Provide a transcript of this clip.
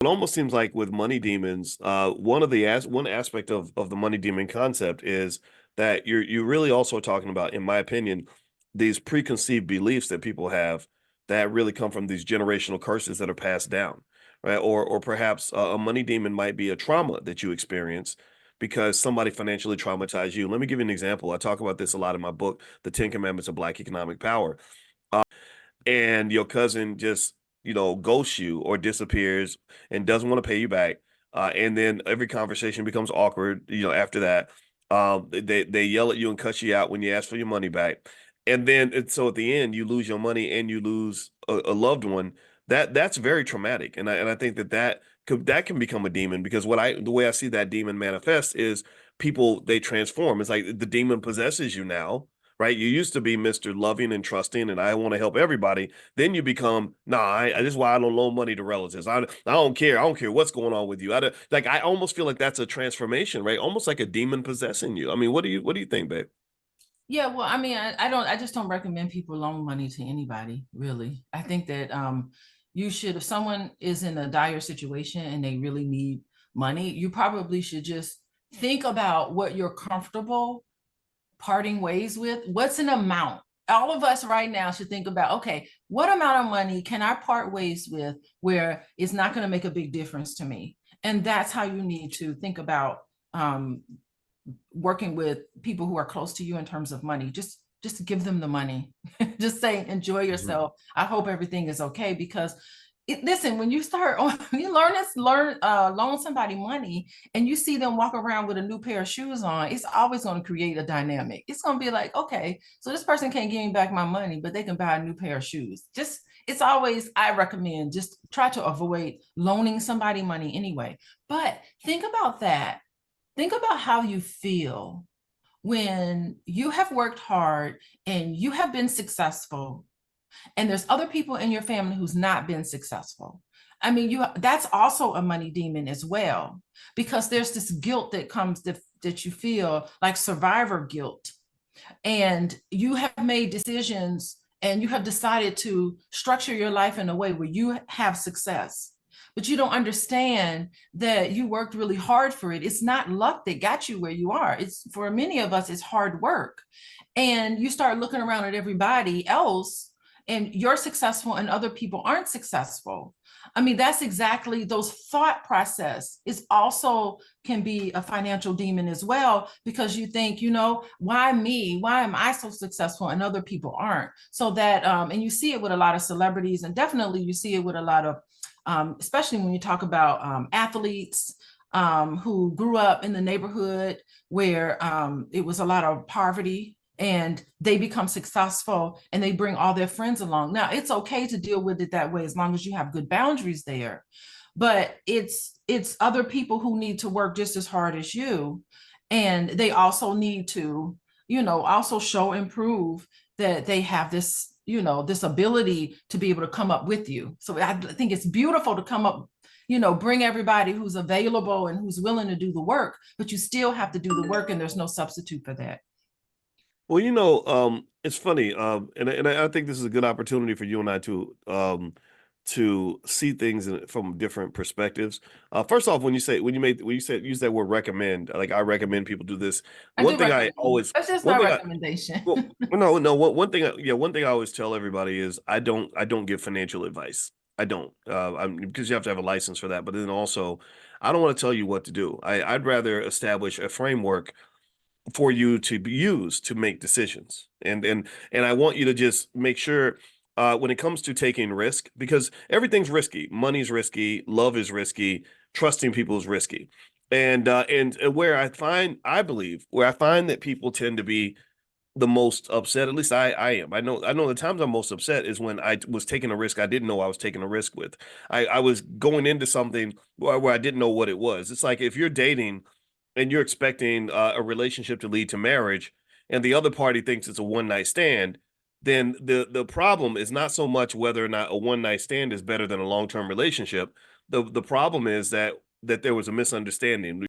It almost seems like with money demons, one aspect of the money demon concept is that you're really also talking about, in my opinion, these preconceived beliefs that people have that really come from these generational curses that are passed down, right? Or perhaps a money demon might be a trauma that you experience because somebody financially traumatized you. Let me give you an example. I talk about this a lot in my book, The Ten Commandments of Black Economic Power. And your cousin just ghosts you or disappears and doesn't want to pay you back, and then every conversation becomes awkward after that. They yell at you and cut you out when you ask for your money back, and then so at the end you lose your money and you lose a loved one. That's very traumatic, and I think that can become a demon, because the way I see that demon manifest is people, they transform. It's like the demon possesses you now, right? You used to be Mr. Loving and trusting, and I want to help everybody. Then you become, nah, this is why I don't loan money to relatives. I don't care. I don't care what's going on with you. I almost feel like that's a transformation, right? Almost like a demon possessing you. I mean, what do you think, babe? Yeah, well, I mean, I just don't recommend people loan money to anybody, really. I think that you should, if someone is in a dire situation and they really need money, you probably should just think about what you're comfortable parting ways with. What's an amount? All of us right now should think about, okay, what amount of money can I part ways with where it's not going to make a big difference to me? And that's how you need to think about um, working with people who are close to you in terms of money. Just give them the money. Just say enjoy Mhm. yourself. I hope everything is okay, because listen, when you start on you loan somebody money and you see them walk around with a new pair of shoes on, it's always going to create a dynamic. It's going to be like, okay, so this person can't give me back my money, but they can buy a new pair of shoes. Just it's always, I recommend, just try to avoid loaning somebody money anyway. But think about that. Think about how you feel when you have worked hard and you have been successful, and there's other people in your family who's not been successful. I mean, that's also a money demon as well, because there's this guilt that comes, that you feel like survivor guilt, and you have made decisions and you have decided to structure your life in a way where you have success, but you don't understand that you worked really hard for it. It's not luck that got you where you are. It's, for many of us, it's hard work. And you start looking around at everybody else and you're successful and other people aren't successful. I mean, that's exactly, those thought process is also can be a financial demon as well, because you think, why me? Why am I so successful and other people aren't? So that, and you see it with a lot of celebrities, and definitely you see it with a lot of, especially when you talk about athletes who grew up in the neighborhood where it was a lot of poverty, and they become successful and they bring all their friends along. Now, it's okay to deal with it that way as long as you have good boundaries there. But it's other people who need to work just as hard as you. And they also need to, also show and prove that they have this, this ability to be able to come up with you. So I think it's beautiful to come up, bring everybody who's available and who's willing to do the work, but you still have to do the work, and there's no substitute for that. Well, it's funny, and I think this is a good opportunity for you and I to see things from different perspectives. First off, when you said use that word recommend, like I recommend people do this. I One do thing I recommend. always, That's just one my thing I recommendation. well, no, no, one thing, yeah, one thing I always tell everybody is I don't give financial advice. I don't, because you have to have a license for that. But then also, I don't want to tell you what to do. I'd rather establish a framework for you to use to make decisions. And I want you to just make sure, when it comes to taking risk, because everything's risky. Money's risky, love is risky, trusting people is risky. And where I believe, where I find that people tend to be the most upset, at least I am. I know the times I'm most upset is when I was taking a risk I didn't know I was taking a risk with. I was going into something where I didn't know what it was. It's like if you're dating and you're expecting a relationship to lead to marriage, and the other party thinks it's a one night stand, then the problem is not so much whether or not a one night stand is better than a long term relationship. The problem is that there was a misunderstanding.